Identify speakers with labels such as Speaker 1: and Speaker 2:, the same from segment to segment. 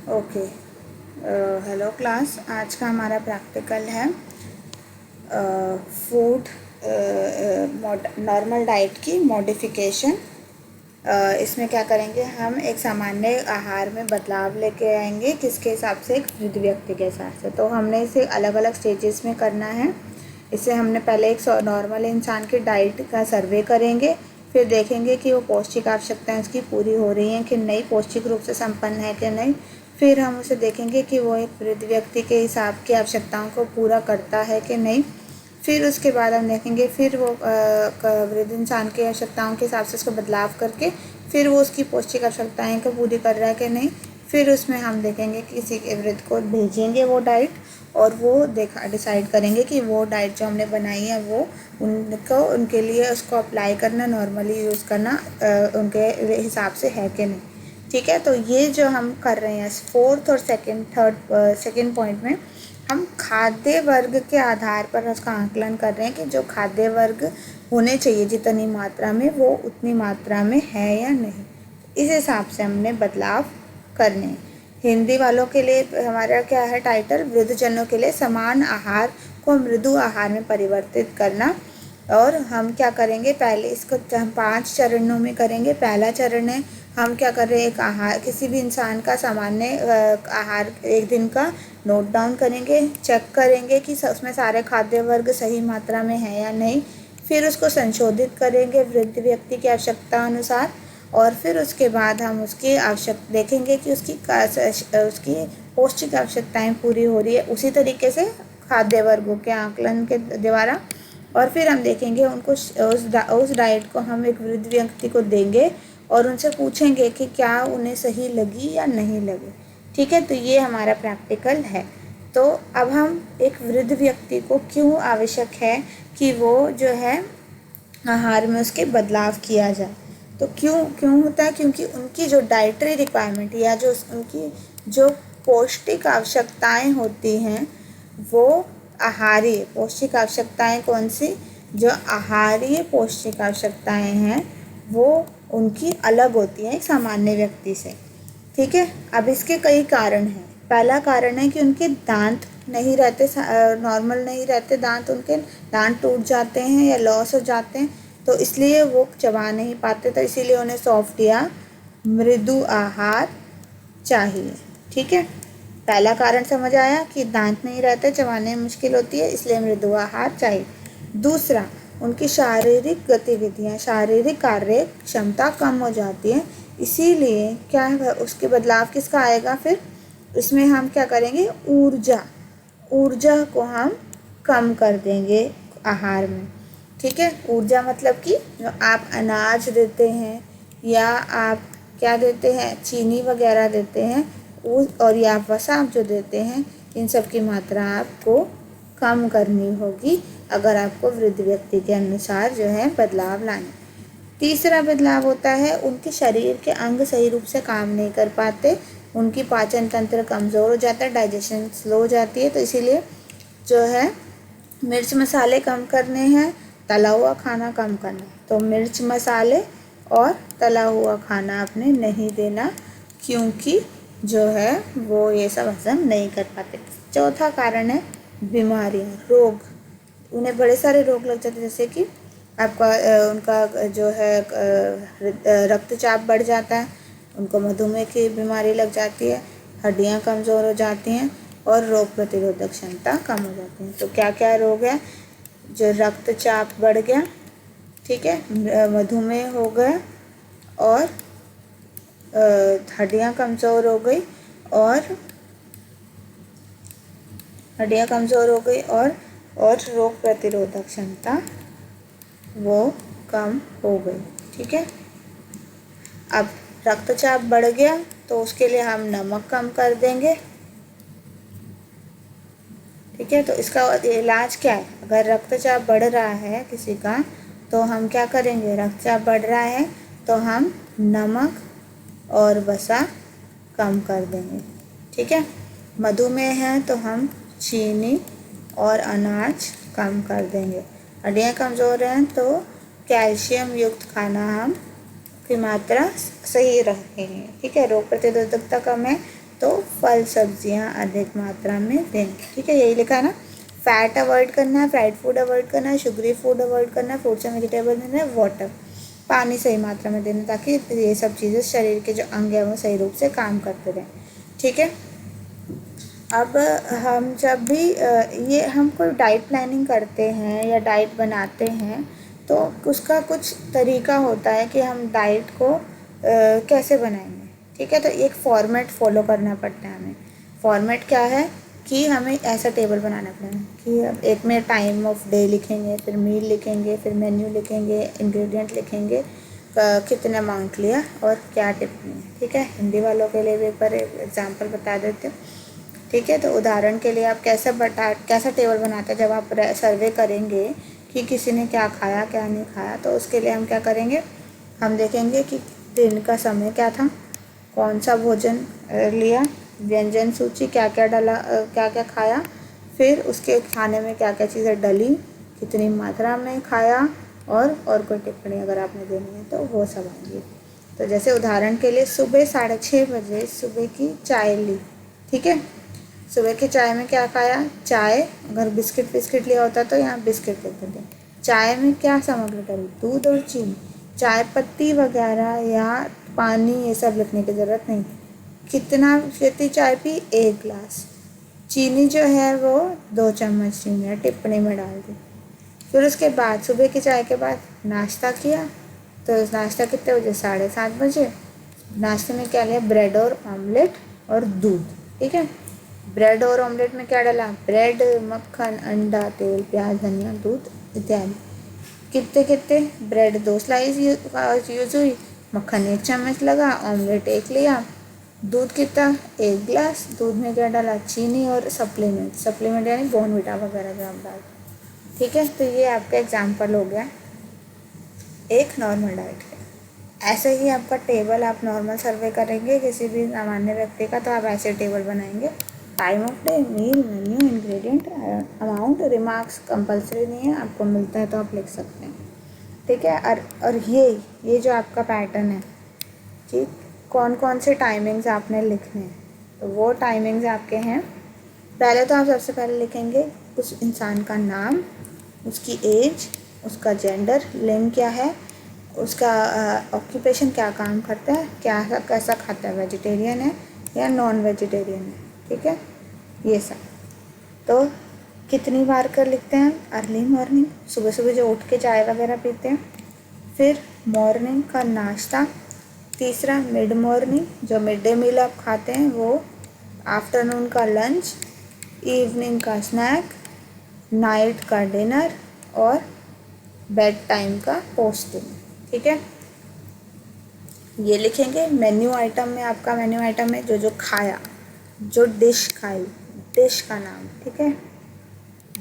Speaker 1: Okay. Hello class, आज का हमारा प्रैक्टिकल है फूड नॉर्मल डाइट की मॉडिफिकेशन। इसमें क्या करेंगे, हम एक सामान्य आहार में बदलाव लेके आएंगे किसके हिसाब से, एक वृद्ध व्यक्ति के हिसाब से। तो हमने इसे अलग अलग स्टेजेस में करना है। इसे हमने पहले एक नॉर्मल इंसान की डाइट का सर्वे करेंगे, फिर देखेंगे कि वो पौष्टिक आवश्यकताएं उसकी पूरी हो रही हैं कि नहीं, पौष्टिक रूप से संपन्न है कि नहीं। फिर हम उसे देखेंगे कि वो एक वृद्ध व्यक्ति के हिसाब की आवश्यकताओं को पूरा करता है कि नहीं। फिर उसके बाद हम देखेंगे, फिर वो वृद्ध इंसान की आवश्यकताओं के हिसाब से उसको बदलाव करके फिर वो उसकी पौष्टिक आवश्यकताएं को पूरी कर रहा है कि नहीं। फिर उसमें हम देखेंगे किसी के वृद्ध को भेजेंगे वो डाइट, और वो डिसाइड करेंगे कि वो डाइट जो हमने बनाई है वो उनके लिए उसको अप्लाई करना, नॉर्मली यूज़ करना उनके हिसाब से है कि नहीं। ठीक है, तो ये जो हम कर रहे हैं फोर्थ और सेकेंड पॉइंट में हम खाद्य वर्ग के आधार पर उसका आकलन कर रहे हैं कि जो खाद्य वर्ग होने चाहिए जितनी मात्रा में, वो उतनी मात्रा में है या नहीं। इस हिसाब से हमने बदलाव करने हैं। हिंदी वालों के लिए हमारा क्या है टाइटल, वृद्धजनों के लिए समान आहार को मृदु आहार में परिवर्तित करना। और हम क्या करेंगे, पहले इसको हम 5 चरणों में करेंगे। पहला चरण है, हम क्या कर रहे हैं, एक आहार किसी भी इंसान का सामान्य आहार एक दिन का नोट डाउन करेंगे, चेक करेंगे कि उसमें सारे खाद्य वर्ग सही मात्रा में है या नहीं। फिर उसको संशोधित करेंगे वृद्ध व्यक्ति की आवश्यकता अनुसार, और फिर उसके बाद हम उसकी देखेंगे कि उसकी पौष्टिक आवश्यकताएं पूरी हो रही है उसी तरीके से खाद्य वर्गों के आकलन के द्वारा। और फिर हम देखेंगे उनको उस डाइट को हम एक वृद्ध व्यक्ति को देंगे और उनसे पूछेंगे कि क्या उन्हें सही लगी या नहीं लगी। ठीक है, तो ये हमारा प्रैक्टिकल है। तो अब हम एक वृद्ध व्यक्ति को क्यों आवश्यक है कि वो जो है आहार में उसके बदलाव किया जाए। तो क्यों क्यों होता है, क्योंकि उनकी जो डाइटरी रिक्वायरमेंट या जो उनकी जो पौष्टिक आवश्यकताएं होती हैं वो आहारीय पौष्टिक आवश्यकताएं कौन सी, जो आहारीय पौष्टिक आवश्यकताएं हैं वो उनकी अलग होती हैं एक सामान्य व्यक्ति से। ठीक है, अब इसके कई कारण हैं। पहला कारण है कि उनके दांत नहीं रहते, नॉर्मल नहीं रहते दांत, उनके दांत टूट जाते हैं या लॉस हो जाते हैं, तो इसलिए वो चबा नहीं पाते, तो इसीलिए उन्हें सॉफ्ट या मृदु आहार चाहिए। ठीक है, पहला कारण समझ आया कि दांत नहीं रहते, चबाने में मुश्किल होती है, इसलिए मृदु आहार चाहिए। दूसरा, उनकी शारीरिक गतिविधियाँ, शारीरिक कार्य क्षमता कम हो जाती है, इसीलिए क्या है उसके बदलाव किसका आएगा, फिर इसमें हम क्या करेंगे, ऊर्जा को हम कम कर देंगे आहार में। ठीक है, ऊर्जा मतलब कि जो आप अनाज देते हैं या आप क्या देते हैं, चीनी वगैरह देते हैं, और या वसा आप जो देते हैं, इन सब की मात्रा आपको कम करनी होगी अगर आपको वृद्ध व्यक्ति के अनुसार जो है बदलाव लाने। तीसरा बदलाव होता है उनके शरीर के अंग सही रूप से काम नहीं कर पाते, उनकी पाचन तंत्र कमज़ोर हो जाता है, डाइजेशन स्लो हो जाती है, तो इसीलिए जो है मिर्च मसाले कम करने हैं, तला हुआ खाना कम करना है। तो मिर्च मसाले और तला हुआ खाना आपने नहीं देना, क्योंकि जो है वो ये सब हजम नहीं कर पाते। चौथा कारण है बीमारियाँ, रोग। उन्हें बड़े सारे रोग लग जाते हैं, जैसे कि आपका उनका जो है रक्तचाप बढ़ जाता है, उनको मधुमेह की बीमारी लग जाती है, हड्डियाँ कमज़ोर हो जाती हैं और रोग प्रतिरोधक क्षमता कम हो जाती है। तो क्या क्या रोग है, जो रक्तचाप बढ़ गया, ठीक है, मधुमेह हो गया, और हड्डियाँ कमज़ोर हो गई, और हड्डियाँ कमज़ोर हो गई और रोग प्रतिरोधक क्षमता वो कम हो गई। ठीक है, अब रक्तचाप बढ़ गया तो उसके लिए हम नमक कम कर देंगे। ठीक है, तो इसका इलाज क्या है, अगर रक्तचाप बढ़ रहा है किसी का तो हम क्या करेंगे, रक्तचाप बढ़ रहा है तो हम नमक और वसा कम कर देंगे। ठीक है, मधुमेह है तो हम चीनी और अनाज कम कर देंगे। हड्डियाँ कमज़ोर हैं तो कैल्शियम युक्त खाना हम की मात्रा सही रखेंगे। ठीक है, रोग प्रतिरोधकता कम है तो फल सब्जियां अधिक मात्रा में दें। ठीक है, यही लिखा है ना। फैट अवॉइड करना है, फ्राइड फूड अवॉइड करना है, शुगरी फूड अवॉइड करना है, फ्रूट्स एंड वेजिटेबल देना है, वाटर पानी सही मात्रा में देना, ताकि ये सब चीज़ें शरीर के जो अंग हैं वो सही रूप से काम करते रहें। ठीक है, अब हम जब भी ये हम कोई डाइट प्लानिंग करते हैं या डाइट बनाते हैं तो उसका कुछ तरीका होता है कि हम डाइट को कैसे बनाएंगे। ठीक है, तो एक फॉर्मेट फॉलो करना पड़ता है हमें। फॉर्मेट क्या है कि हमें ऐसा टेबल बनाना पड़ेगा कि अब एक में टाइम ऑफ डे लिखेंगे, फिर मील लिखेंगे, फिर मेन्यू लिखेंगे, इंग्रेडिएंट लिखेंगे, कितना अमाउंट लिया और क्या टिप्पणी है। ठीक है, हिंदी वालों के लिए भी एक बार एग्जाम्पल बता देते हूँ। ठीक है, तो उदाहरण के लिए आप कैसा टेबल बनाते हैं जब आप सर्वे करेंगे कि किसी ने क्या खाया क्या नहीं खाया, तो उसके लिए हम क्या करेंगे, हम देखेंगे कि दिन का समय क्या था, कौन सा भोजन लिया, व्यंजन सूची क्या क्या डाला, क्या क्या खाया, फिर उसके खाने में क्या क्या चीज़ें डली, कितनी मात्रा में खाया, और कोई टिप्पणी अगर आपने देनी है तो वो सब आएंगी। तो जैसे उदाहरण के लिए सुबह 6:30 बजे सुबह की चाय ली। ठीक है, सुबह की चाय में क्या खाया, चाय, अगर बिस्किट लिया होता तो यहाँ बिस्किट लिखते थे। चाय में क्या सामग्री डली, दूध और चीनी, चाय पत्ती वगैरह या पानी ये सब लिखने की ज़रूरत नहीं। कितनी चाय पी, 1 गिलास, चीनी जो है वो 2 चम्मच चीनी है, टिप्पणी में डाल दी। फिर उसके बाद सुबह की चाय के बाद नाश्ता किया, तो नाश्ता कितने बजे, 7:30 बजे। नाश्ते में क्या लिया, ब्रेड और ऑमलेट और दूध। ठीक है, ब्रेड और ऑमलेट में क्या डाला, ब्रेड, मक्खन, अंडा, तेल, प्याज, धनिया, दूध इत्यादि। कितने ब्रेड 2 स्लाइस यूज हुई, मक्खन 1 चम्मच लगा, ऑमलेट 1 लिया, दूध कितना, 1 गिलास। दूध में क्या डाला, चीनी और सप्लीमेंट यानी बॉर्नविटा वगैरह जो आप डाल। ठीक है, तो ये आपका एग्जाम्पल हो गया एक नॉर्मल डाइट का। ऐसे ही आपका टेबल आप नॉर्मल सर्वे करेंगे किसी भी सामान्य व्यक्ति का, तो आप ऐसे टेबल बनाएंगे। Time of day, meal, menu, ingredient, amount, remarks compulsory नहीं है, आपको मिलता है तो आप लिख सकते हैं। ठीक है, और ये जो आपका पैटर्न है कि कौन कौन से टाइमिंग्स आपने लिखने हैं, तो वो टाइमिंग्स आपके हैं। पहले तो आप सबसे पहले लिखेंगे उस इंसान का नाम, उसकी एज, उसका जेंडर, लिंग क्या है, उसका ऑक्यूपेशन क्या काम करता है, क्या कैसा खाता है, वेजिटेरियन है या नॉन वेजिटेरियन है। ठीक है, ये सब। तो कितनी बार कर लिखते हैं, अर्ली मॉर्निंग, सुबह सुबह जो उठ के चाय वगैरह पीते हैं, फिर मॉर्निंग का नाश्ता, तीसरा मिड मॉर्निंग जो मिड डे मील आप खाते हैं वो, आफ्टरनून का लंच, इवनिंग का स्नैक, नाइट का डिनर और बेड टाइम का पोस्ट डिनर। ठीक है, ये लिखेंगे। मेन्यू आइटम में आपका मेन्यू आइटम में जो जो खाया, जो डिश खाई, डिश का नाम। ठीक है,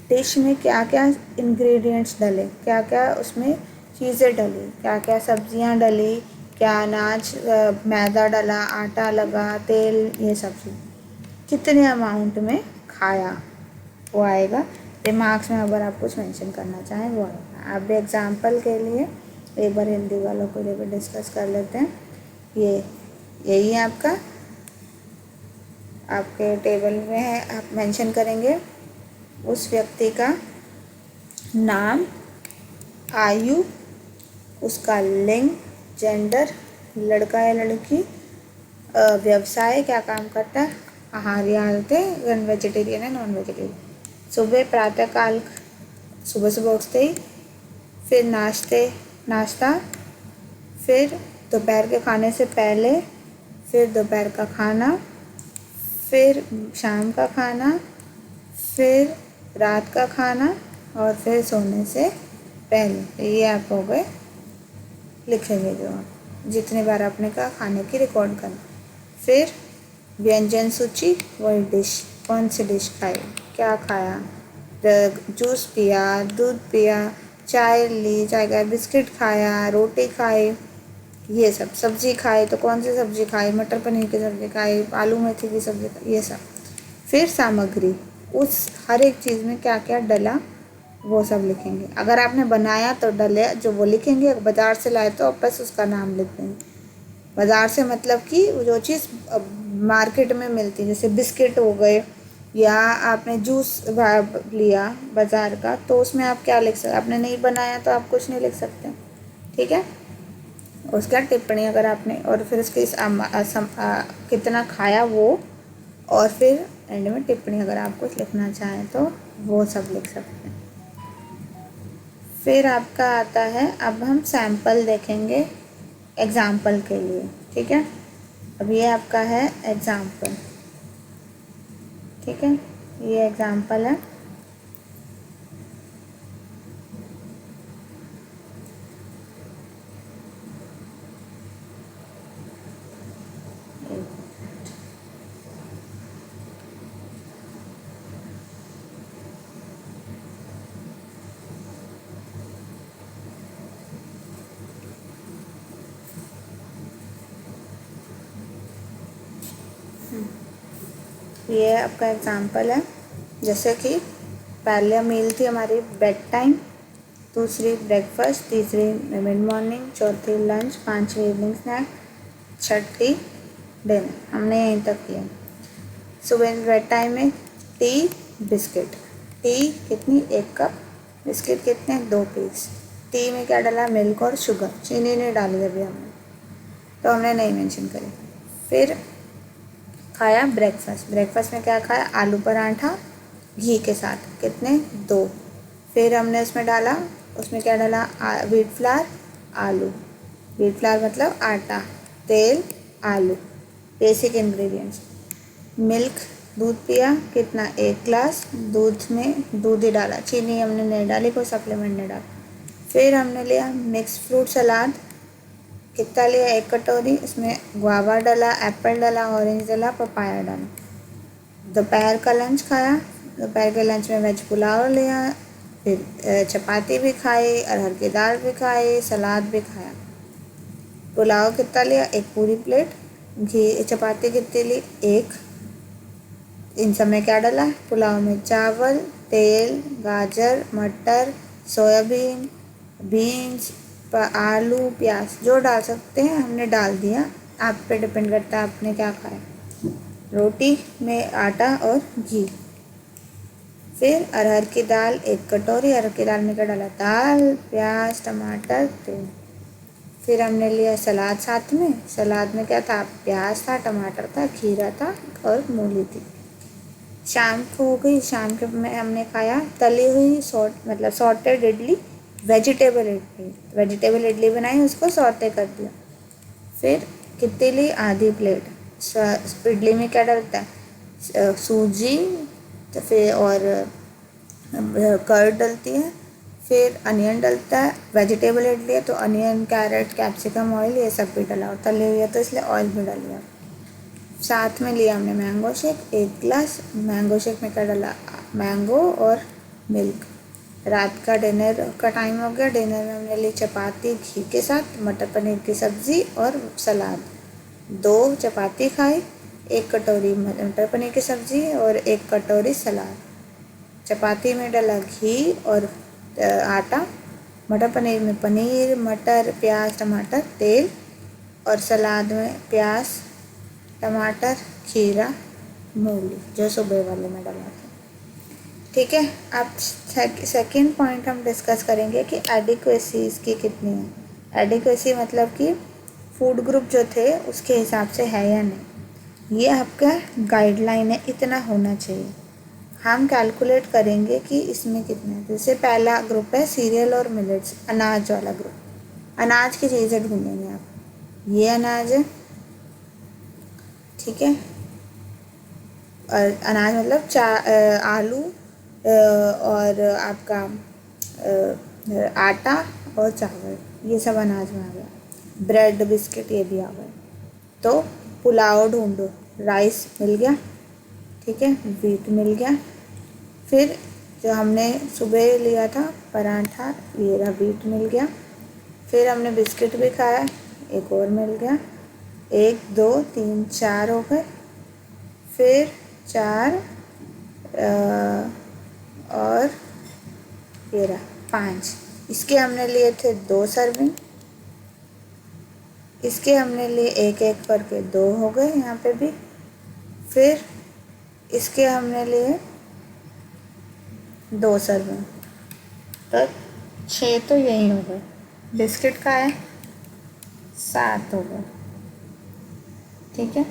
Speaker 1: डिश में क्या क्या इंग्रेडिएंट्स डले, क्या क्या उसमें चीज़ें डली, क्या क्या सब्जियां डली, क्या अनाज मैदा डला, आटा लगा, तेल, ये सब चीज़, कितने अमाउंट में खाया वो आएगा। रिमार्क्स में अगर आप कुछ मेंशन करना चाहें वो आएगा। आप भी एग्जांपल के लिए एक बार हिंदी वालों को लेकर डिस्कस कर लेते हैं। यही है आपके टेबल में है, आप मेंशन करेंगे उस व्यक्ति का नाम, आयु, उसका लिंग, जेंडर, लड़का या लड़की, व्यवसाय क्या काम करता है, आहार या आदतें, वेजिटेरियन है नॉन वेजिटेरियन। सुबह प्रातःकाल, सुबह सुबह उठते ही, फिर नाश्ता, फिर दोपहर के खाने से पहले, फिर दोपहर का खाना, फिर शाम का खाना, फिर रात का खाना और फिर सोने से पहले। ये आप हो गए लिखेंगे जो आप जितनी बार आपने कहा खाने की रिकॉर्ड करना। फिर व्यंजन सूची, वही डिश, कौन सी डिश खाई, क्या खाया, जूस पिया, दूध पिया, चाय ली, चाय का बिस्किट खाया, रोटी खाई, ये सब। सब्जी खाई तो कौन सी सब्जी खाई, मटर पनीर की सब्जी खाई, आलू मेथी की सब्जी खाई, ये सब। फिर सामग्री, उस हर एक चीज़ में क्या क्या डला वो सब लिखेंगे। अगर आपने बनाया तो डले जो वो लिखेंगे, बाज़ार से लाए तो आप बस उसका नाम लिख देंगे। बाज़ार से मतलब कि जो चीज़ मार्केट में मिलती है, जैसे बिस्किट हो गए या आपने जूस लिया बाज़ार का, तो उसमें आप क्या लिख सकते, आपने नहीं बनाया तो आप कुछ नहीं लिख सकते, ठीक है। उसका टिप्पणी अगर आपने, और फिर उसके कितना खाया वो, और फिर एंड में टिप्पणी अगर आप कुछ लिखना चाहें तो वो सब लिख सकते हैं। फिर आपका आता है, अब हम सैम्पल देखेंगे एग्ज़ाम्पल के लिए, ठीक है। अब ये आपका है एग्ज़ाम्पल, ठीक है, ये एग्ज़ाम्पल है। ये आपका एग्ज़ाम्पल है, जैसे कि पहले मील थी हमारी बेड टाइम, दूसरी ब्रेकफास्ट, तीसरी मिड मॉर्निंग, चौथी लंच, पांचवी इवनिंग स्नैक, छठी डिनर। हमने यहीं तक किया। सुबह बेड टाइम में टी बिस्किट, टी कितनी, 1 कप, बिस्किट कितने, 2 पीस। टी में क्या डाला, मिल्क और शुगर, चीनी नहीं डाली अभी हमने, तो हमने नहीं मेंशन करी। फिर खाया ब्रेकफास्ट, ब्रेकफास्ट में क्या खाया, आलू पराठा घी के साथ, कितने, 2। फिर हमने उसमें डाला, उसमें क्या डाला, व्हीट फ्लावर, आलू, व्हीट फ्लावर मतलब आटा, तेल, आलू, बेसिक इंग्रेडिएंट्स। मिल्क दूध पिया, कितना, 1 ग्लास, दूध में दूध ही डाला, चीनी हमने नहीं डाली, कोई सप्लीमेंट नहीं डाला। फिर हमने लिया मिक्स फ्रूट सलाद, कितना लिया, 1 कटोरी, इसमें गुआवा डाला, एप्पल डाला, ऑरेंज डाला, पपाया डाला। दोपहर का लंच खाया, दोपहर के लंच में वेज पुलाव लिया, फिर चपाती भी खाई, अरहर की दाल भी खाई, सलाद भी खाया। पुलाव कितना लिया, 1 पूरी प्लेट, घी चपाती कितनी ली, 1। इन सब में क्या डाला, पुलाव में चावल, तेल, गाजर, मटर, सोयाबीन, बीन्स, आलू, प्याज, जो डाल सकते हैं हमने डाल दिया, आप पे डिपेंड करता है आपने क्या खाया। रोटी में आटा और घी। फिर अरहर की दाल 1 कटोरी, अरहर की दाल में क्या डाला, दाल, प्याज, टमाटर, तेल। फिर हमने लिया सलाद साथ में, सलाद में क्या था, प्याज था, टमाटर था, खीरा था और मूली थी। शाम को हो गई, शाम के में हमने खाया तली हुई मतलब sorted idli, vegetable idli, vegetable idli बनाई, उसको सॉर्टे कर दिया। फिर कितनी ली, आधी प्लेट। इडली में क्या डलता है, सूजी, तो फिर और कर्ड डलती है, फिर अनियन डलता है। वेजिटेबल इडली है तो अनियन, कैरेट, कैप्सिकम, ऑयल, ये सब भी डला, और तले हुए तो इसलिए ऑयल भी डल गया। साथ में लिया हमने mango shake, 1 glass. Mango shake में क्या डाला, मैंगो और मिल्क। रात का डिनर का टाइम हो गया, डिनर में हमने ली चपाती घी के साथ, मटर पनीर की सब्ज़ी और सलाद। 2 चपाती खाई, 1 कटोरी मटर पनीर की सब्ज़ी और 1 कटोरी सलाद। चपाती में डाला घी और आटा, मटर पनीर में पनीर, मटर, प्याज, टमाटर, तेल, और सलाद में प्याज, टमाटर, खीरा, मूली, जो सुबह वाले में डाला था, ठीक है। अब सेकंड पॉइंट हम डिस्कस करेंगे कि एडिक्वेसी इसकी कितनी है। एडिक्वेसी मतलब कि फूड ग्रुप जो थे उसके हिसाब से है या नहीं, ये आपका गाइडलाइन है, इतना होना चाहिए। हम कैलकुलेट करेंगे कि इसमें कितने हैं। जैसे पहला ग्रुप है सीरियल और मिलेट्स, अनाज वाला ग्रुप, अनाज की चीज़ें ढूंढेंगे आप, ये अनाज है, ठीक है। और अनाज मतलब आलू और आपका आटा और चावल, ये सब अनाज में आ गया। ब्रेड, बिस्किट, ये भी आ गए। तो पुलाव ढूंढो, राइस मिल गया, ठीक है, व्हीट मिल गया। फिर जो हमने सुबह लिया था पराठा, ये रहा, व्हीट मिल गया। फिर हमने बिस्किट भी खाया, एक और मिल गया, 1 2 3 4 हो गए। फिर 4 और ये रहा 5। इसके हमने लिए थे 2 सर्विंग, इसके हमने लिए 1 1 करके 2 हो गए यहाँ पे भी। फिर इसके हमने लिए 2 सर्विंग, तो 6 तो यही हो गए। बिस्किट का है 7 हो गए, ठीक है।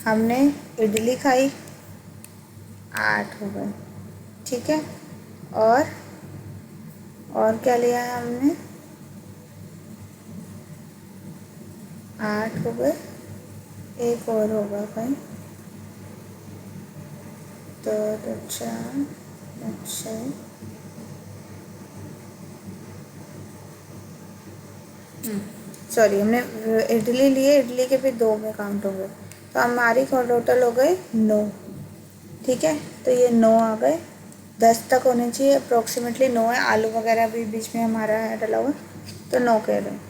Speaker 1: हमने इडली खाई 8 हो गए, ठीक है। और क्या लिया है हमने, 8 हो गए, एक और होगा भाई, तो 4 6 सॉरी, हमने इडली लिए, इडली के भी 2 में काउंट हो गए, तो हमारी टोटल हो गए 9, ठीक है। तो ये 9 आ गए, 10 तक होने चाहिए, अप्रोक्सीमेटली 9 है, आलू वगैरह भी बीच में हमारा डला हुआ, तो 9 कह रहे हैं।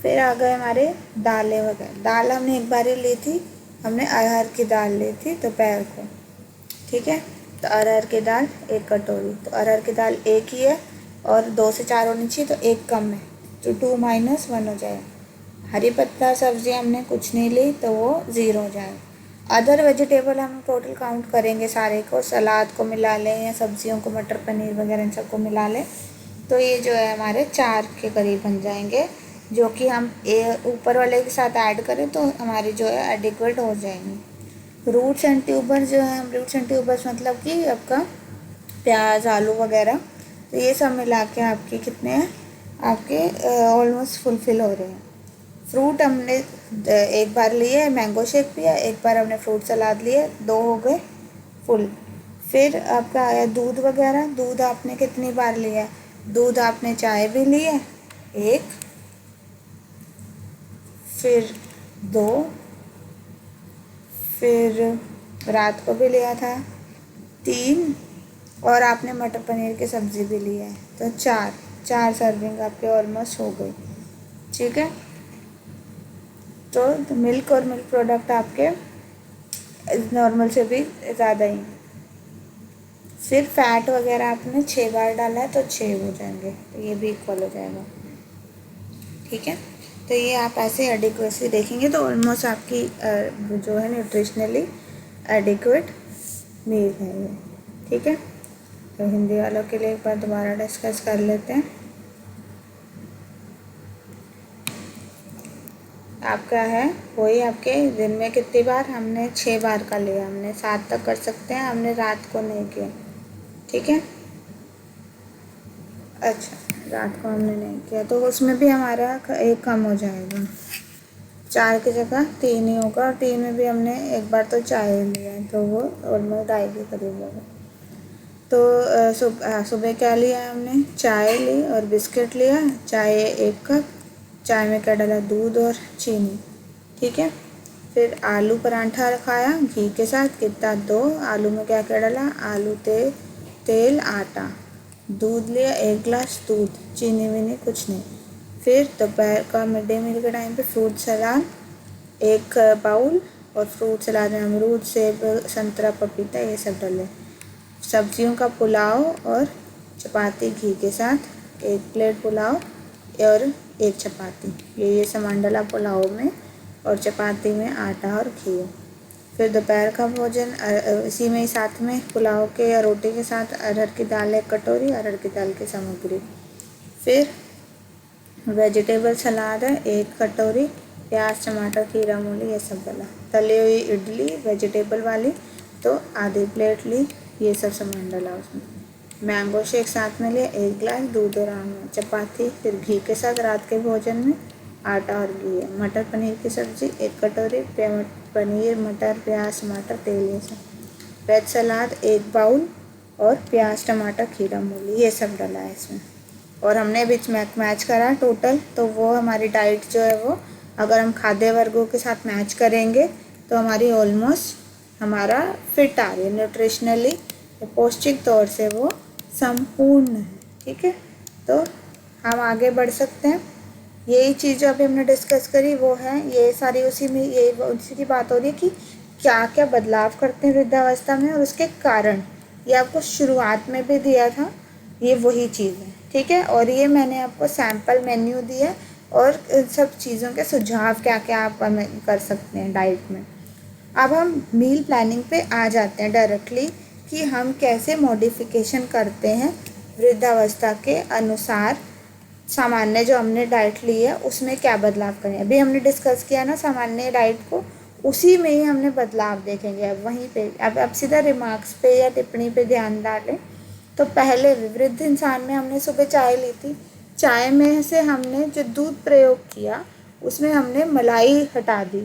Speaker 1: फिर आ गए हमारे दालें वगैरह। दाल हमने एक बार ही ली थी, हमने अरहर की दाल ली थी दोपहर को, ठीक है। तो अरहर की दाल 1 कटोरी, तो अरहर की दाल 1 ही है और 2 से 4 होनी चाहिए, तो 1 कम है, तो 2 - 1 हो जाएगा। हरी पत्ता सब्ज़ी हमने कुछ नहीं ली, तो वो 0 हो जाएगा। अदर वेजिटेबल हम टोटल काउंट करेंगे सारे को, सलाद को मिला लें या सब्जियों को, मटर पनीर वगैरह इन सबको मिला लें, तो ये जो है हमारे 4 के करीब बन जाएंगे, जो कि हम ऊपर वाले के साथ ऐड करें तो हमारी जो है एडिक्वेट हो जाएंगी। रूट्स एंड ट्यूबर्स जो है, हम रूट्स एंड ट्यूबर्स मतलब कि आपका प्याज आलू वगैरह, तो ये सब मिला के आपके कितने हैं, आपके ऑलमोस्ट फुलफ़िल हो रहे हैं। फ्रूट हमने एक बार लिए, मैंगो शेक पिया, एक बार हमने फ्रूट सलाद लिए, 2 हो गए फुल। फिर आपका आया दूध वगैरह, दूध आपने कितनी बार लिया, दूध आपने चाय भी लिया 1, फिर 2, फिर रात को भी लिया था 3, और आपने मटर पनीर की सब्ज़ी भी ली है, तो 4 सर्विंग आपके ऑलमोस्ट हो गई, ठीक है। तो मिल्क और मिल्क प्रोडक्ट आपके नॉर्मल से भी ज़्यादा ही। फिर फैट वगैरह आपने 6 बार डाला है, तो 6 हो जाएंगे, तो ये भी इक्वल हो जाएगा, ठीक है। तो ये आप ऐसे एडिक्वेसी देखेंगे तो ऑलमोस्ट आपकी जो है न्यूट्रिशनली एडिक्वेट मील है ये, ठीक है। तो हिंदी वालों के लिए एक बार दोबारा डिस्कस कर लेते हैं। आपका है वही, आपके दिन में कितनी बार, हमने 6 बार का लिया, हमने 7 तक कर सकते हैं, हमने रात को नहीं किया, ठीक है। अच्छा, रात को हमने नहीं किया, तो उसमें भी हमारा 1 कम हो जाएगा, 4 की जगह 3 ही होगा, और 3 में भी हमने एक बार तो चाय लिया है, तो वो ऑलमोस्ट 2.5 के करीब होगा। तो सुबह क्या लिया हमने, चाय ली और बिस्किट लिया, चाय 1 कप, चाय में क्या डाला, दूध और चीनी, ठीक है। फिर आलू परांठा खाया घी के साथ, कितना, 2, आलू में क्या क्या डाला, आलू तेल आटा, दूध लिया 1 गिलास दूध, चीनी वीनी कुछ नहीं। फिर दोपहर का मिड डे मील के टाइम पे फ्रूट सलाद 1 बाउल, और फ्रूट सलाद में अमरूद सेब संतरा पपीता ये सब डाले। सब्जियों का पुलाव और चपाती घी के साथ, 1 प्लेट पुलाव और 1 चपाती, ये सामान डाला पुलाव में, और चपाती में आटा और घी। फिर दोपहर का भोजन इसी में ही साथ में पुलाव के या रोटी के साथ अरहर की दाल 1 कटोरी, अरहर की दाल की सामग्री। फिर वेजिटेबल सलाद है 1 कटोरी, प्याज टमाटर खीरा मूली ये सब डाला। तली हुई इडली वेजिटेबल वाली तो आधी प्लेट ली, ये सब सामान डाला उसमें। मैंगो शेक साथ में लिया 1 गिलास, दूध और आम। चपाती फिर घी के साथ रात के भोजन में आटा और घी है। मटर पनीर की सब्ज़ी 1 कटोरी, पनीर मटर प्याज टमाटर तेल ये सब। वेज सलाद 1 बाउल और प्याज टमाटर खीरा मूली ये सब डाला है इसमें। और हमने बीच में मैच करा टोटल, तो वो हमारी डाइट जो है वो अगर हम खाद्य वर्गों के साथ मैच करेंगे तो हमारी ऑलमोस्ट हमारा फिट आ रही है, न्यूट्रिशनली पौष्टिक तौर से वो संपूर्ण है, ठीक है। तो हम आगे बढ़ सकते हैं। यही चीज़ जो अभी हमने डिस्कस करी वो है, ये सारी उसी में ये उसी की बात हो रही है कि क्या क्या बदलाव करते हैं वृद्धावस्था में और उसके कारण। ये आपको शुरुआत में भी दिया था, ये वही चीज़ है, ठीक है। और ये मैंने आपको सैम्पल मेन्यू दिया और इन सब चीज़ों के सुझाव क्या क्या आप कर सकते हैं डाइट में। अब हम मील प्लानिंग पे आ जाते हैं डायरेक्टली कि हम कैसे मॉडिफिकेशन करते हैं वृद्धावस्था के अनुसार। सामान्य जो हमने डाइट ली है उसमें क्या बदलाव करें, अभी हमने डिस्कस किया ना सामान्य डाइट को, उसी में ही हमने बदलाव देखेंगे। अब वहीं पे अब सीधा रिमार्क्स पे या टिप्पणी पे ध्यान डालें। तो पहले वृद्ध इंसान में हमने सुबह चाय ली थी, चाय में से हमने जो दूध प्रयोग किया उसमें हमने मलाई हटा दी,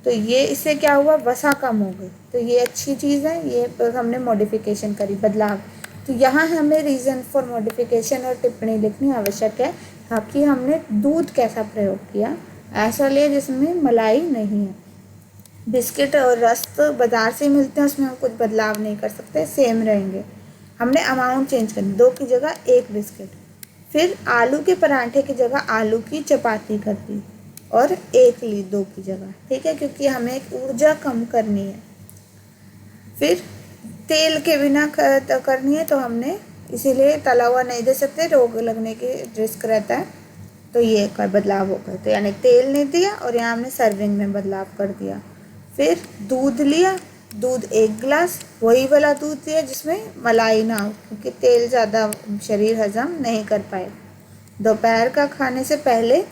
Speaker 1: तो ये इससे क्या हुआ, वसा कम हो गई। तो ये अच्छी चीज़ है, ये हमने मॉडिफिकेशन करी, बदलाव। तो यहाँ हमें रीज़न फॉर मॉडिफिकेशन और टिप्पणी लिखनी आवश्यक है ताकि हमने दूध कैसा प्रयोग किया, ऐसा ले जिसमें मलाई नहीं है। बिस्किट और रस्क बाज़ार से मिलते हैं, उसमें हम कुछ बदलाव नहीं कर सकते, सेम रहेंगे। हमने अमाउंट चेंज कर दी, 2 की जगह 1 बिस्किट। फिर आलू के पराठे की जगह आलू की चपाती कर दी और 1 ली 2 की जगह, ठीक है, क्योंकि हमें एक ऊर्जा कम करनी है। फिर तेल के बिना करनी है तो हमने इसीलिए तला हुआ नहीं दे सकते, रोग लगने की रिस्क रहता है, तो ये का बदलाव होगा। तो यानी तेल नहीं दिया और यहाँ हमने सर्विंग में बदलाव कर दिया। फिर दूध लिया, दूध 1 गिलास, वही वाला दूध दिया जिसमें मलाई ना हो, क्योंकि तेल ज़्यादा शरीर हजम नहीं कर पाए। दोपहर का खाने से पहले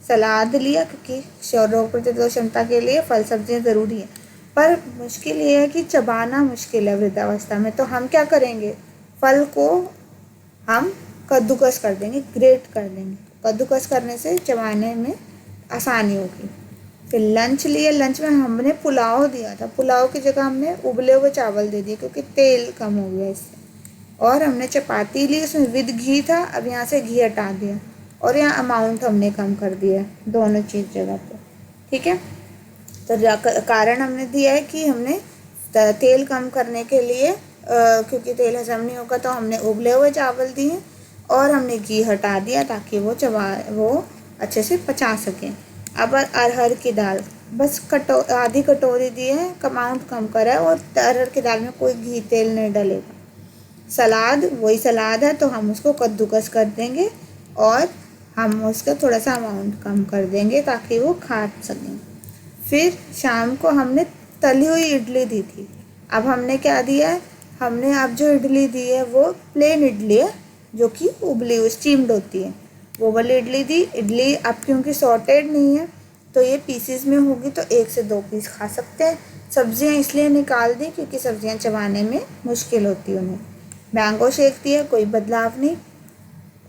Speaker 1: सलाद लिया, क्योंकि रोग प्रतिरोधक क्षमता के लिए फल सब्जियाँ ज़रूरी है। पर मुश्किल ये है कि चबाना मुश्किल है वृद्धावस्था में, तो हम क्या करेंगे, फल को हम कद्दूकस कर देंगे, ग्रेट कर देंगे। कद्दूकस करने से चबाने में आसानी होगी। फिर लंच लिए, लंच में हमने पुलाव दिया था, पुलाव की जगह हमने उबले हुए चावल दे दिए क्योंकि तेल कम हो गया इससे। और हमने चपाती ली, उसमें विद घी था, अब यहाँ से घी हटा दिया और यहाँ अमाउंट हमने कम कर दिया दोनों चीज़ जगह पे, ठीक है। तो कारण हमने दिया है कि हमने तेल कम करने के लिए क्योंकि तेल हजम नहीं होगा तो हमने उबले हुए चावल दिए और हमने घी हटा दिया ताकि वो अच्छे से पचा सकें। अब अरहर की दाल बस आधी कटोरी दी है, अमाउंट कम करा है और अरहर की दाल में कोई घी तेल नहीं डलेगा। सलाद वही सलाद है तो हम उसको कद्दूकस कर देंगे और हम उसका थोड़ा सा अमाउंट कम कर देंगे ताकि वो खा सकें। फिर शाम को हमने तली हुई इडली दी थी, अब हमने क्या दिया है, हमने अब जो इडली दी है वो प्लेन इडली है जो कि उबली हुई स्टीम्ड होती है, वो वाली इडली दी। इडली अब क्योंकि सॉर्टेड नहीं है तो ये पीसेस में होगी तो 1 से 2 पीस खा सकते हैं। सब्जियां इसलिए निकाल दी क्योंकि सब्जियां चबाने में मुश्किल होती है उन्हें। मैंगो शेक दिया, कोई बदलाव नहीं,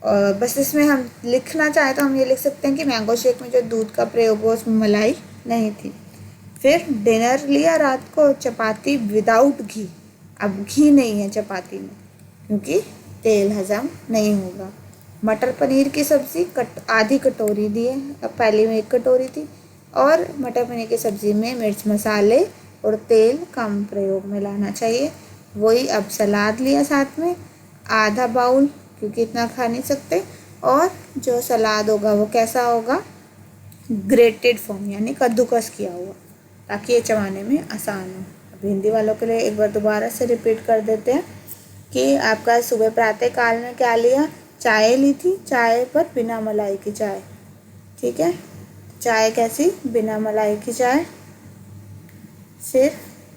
Speaker 1: और बस इसमें हम लिखना चाहें तो हम ये लिख सकते हैं कि मैंगो शेक में जो दूध का प्रयोग हुआ उसमें मलाई नहीं थी। फिर डिनर लिया रात को, चपाती विदाउट घी, अब घी नहीं है चपाती में क्योंकि तेल हजम नहीं होगा। मटर पनीर की सब्ज़ी आधी कटोरी दी है, अब पहले में 1 कटोरी थी, और मटर पनीर की सब्ज़ी में मिर्च मसाले और तेल कम प्रयोग में लाना चाहिए। वही अब सलाद लिया साथ में आधा बाउल क्योंकि इतना खा नहीं सकते, और जो सलाद होगा वो कैसा होगा, ग्रेटेड फॉर्म यानी कद्दूकस किया हुआ, ताकि ये चबाने में आसान हो। अब हिंदी वालों के लिए एक बार दोबारा से रिपीट कर देते हैं कि आपका सुबह प्रातः काल में क्या लिया, चाय ली थी, चाय पर बिना मलाई की चाय, ठीक है, चाय कैसी, बिना मलाई की चाय। फिर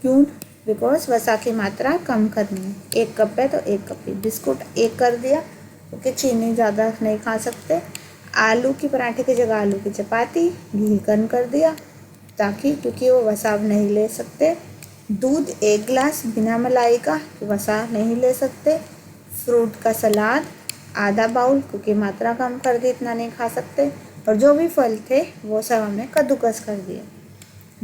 Speaker 1: क्यों, बिकॉज वसा की मात्रा कम करनी है, 1 कप है तो 1 कप ही। बिस्कुट 1 कर दिया क्योंकि चीनी ज़्यादा नहीं खा सकते। आलू की पराठे की जगह आलू की चपाती, घी कम कर दिया ताकि क्योंकि वो वसा नहीं ले सकते। दूध 1 गिलास बिना मलाई का, वसा नहीं ले सकते। फ्रूट का सलाद आधा बाउल क्योंकि मात्रा कम कर दी, इतना नहीं खा सकते। और जो भी फल थे वो सब हमने कद्दूकस कर दिए।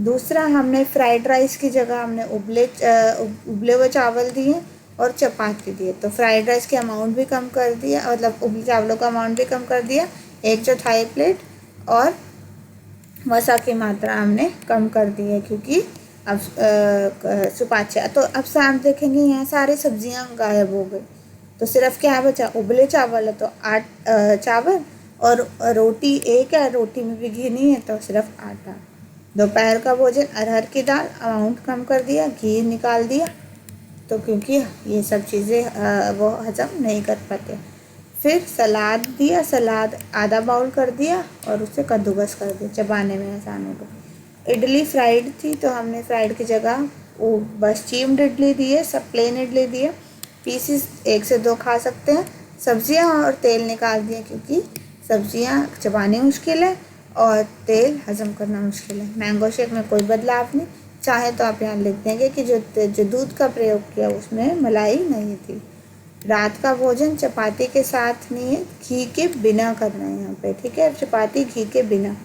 Speaker 1: दूसरा, हमने फ्राइड राइस की जगह हमने उबले हुए चावल दिए और चपाती दिए, तो फ्राइड राइस के अमाउंट भी कम कर दिया, मतलब उबले चावलों का अमाउंट भी कम कर दिया, 1/4 प्लेट, और वसा की मात्रा हमने कम कर दी है क्योंकि अब सुपाच्य। तो अब से आप देखेंगे यहाँ सारी सब्जियाँ गायब हो गई, तो सिर्फ क्या बचा, उबले चावल है तो चावल, और रोटी 1 है, रोटी में भी घी नहीं है तो सिर्फ आटा। दोपहर का भोजन अरहर की दाल, अमाउंट कम कर दिया, घी निकाल दिया, तो क्योंकि ये सब चीज़ें वो हजम नहीं कर पाते। फिर सलाद दिया, सलाद आधा बाउल कर दिया और उसे कद्दूकस कर दिया, चबाने में आसान होगा। इडली फ्राइड थी तो हमने फ्राइड की जगह वो बस स्टीम्ड इडली दी है, सब प्लेन इडली दी है। पीसीस 1 से 2 खा सकते हैं। सब्जियां और तेल निकाल दिए क्योंकि सब्जियां चबानी मुश्किल है और तेल हज़म करना मुश्किल है। मैंगो शेक में कोई बदलाव नहीं। चाहे तो आप यहाँ लिख देंगे कि जो दूध का प्रयोग किया उसमें मलाई नहीं थी। रात का भोजन चपाती के साथ नहीं है, घी के बिना करना है यहाँ पे, ठीक है। चपाती घी के बिना,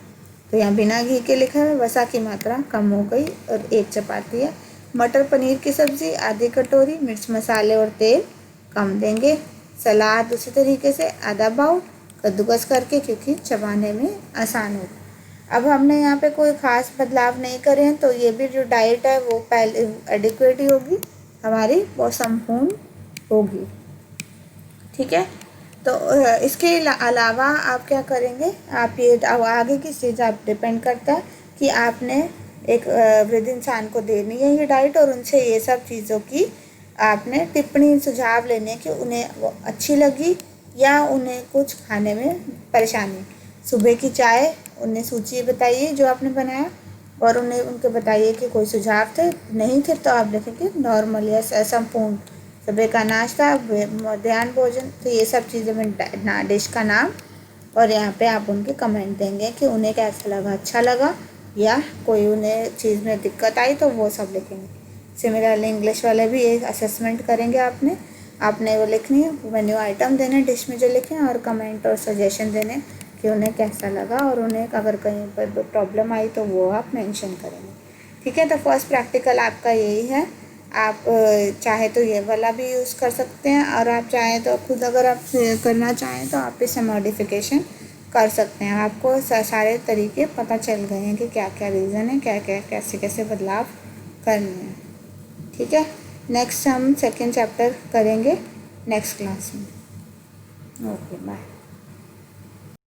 Speaker 1: तो यहाँ बिना घी के लिखा है। वसा की मात्रा कम हो गई और 1 चपाती है। मटर पनीर की सब्ज़ी आधी कटोरी, मिर्च मसाले और तेल कम देंगे। सलाद उसी तरीके से आधा बाउल कद्दूकस करके, क्योंकि चबाने में आसान होगा। अब हमने यहाँ पे कोई ख़ास बदलाव नहीं करे हैं, तो ये भी जो डाइट है वो पहले एडिक्वेट ही होगी हमारी, वो संपूर्ण होगी, ठीक है। तो इसके अलावा आप क्या करेंगे, आप ये अब आगे की चीज़ आप डिपेंड करता है कि आपने एक वृद्ध इंसान को देनी है ये डाइट, और उनसे ये सब चीज़ों की आपने टिप्पणी सुझाव लेने कि उन्हें वो अच्छी लगी या उन्हें कुछ खाने में परेशानी। सुबह की चाय उन्हें सूची बताइए जो आपने बनाया, और उन्हें उनके बताइए कि कोई सुझाव थे, नहीं थे तो आप लिखेंगे नॉर्मल या संपूर्ण। सुबह का नाश्ता, मध्याह्न भोजन, तो ये सब चीज़ें में डिश का नाम, और यहाँ पे आप उनके कमेंट देंगे कि उन्हें कैसा लगा, अच्छा लगा या कोई उन्हें चीज़ में दिक्कत आई, तो वो सब लिखेंगे। सिमिलरली इंग्लिश वाले भी एक असेसमेंट करेंगे, आपने वो लिखनी है, मेन्यू आइटम देने डिश में जो लिखें, और कमेंट और सजेशन देने कि उन्हें कैसा लगा, और उन्हें अगर कहीं पर प्रॉब्लम आई तो वो आप मेंशन करेंगे, ठीक है। तो फर्स्ट प्रैक्टिकल आपका यही है। आप चाहे तो ये वाला भी यूज़ कर सकते हैं, और आप चाहें तो खुद अगर आप करना चाहें तो आप इसे मॉडिफिकेशन कर सकते हैं। आपको सारे तरीके पता चल गए हैं कि क्या क्या रीज़न है, क्या क्या कैसे कैसे बदलाव करने हैं, ठीक है। नेक्स्ट हम सेकेंड चैप्टर करेंगे नेक्स्ट क्लास में। Okay bye.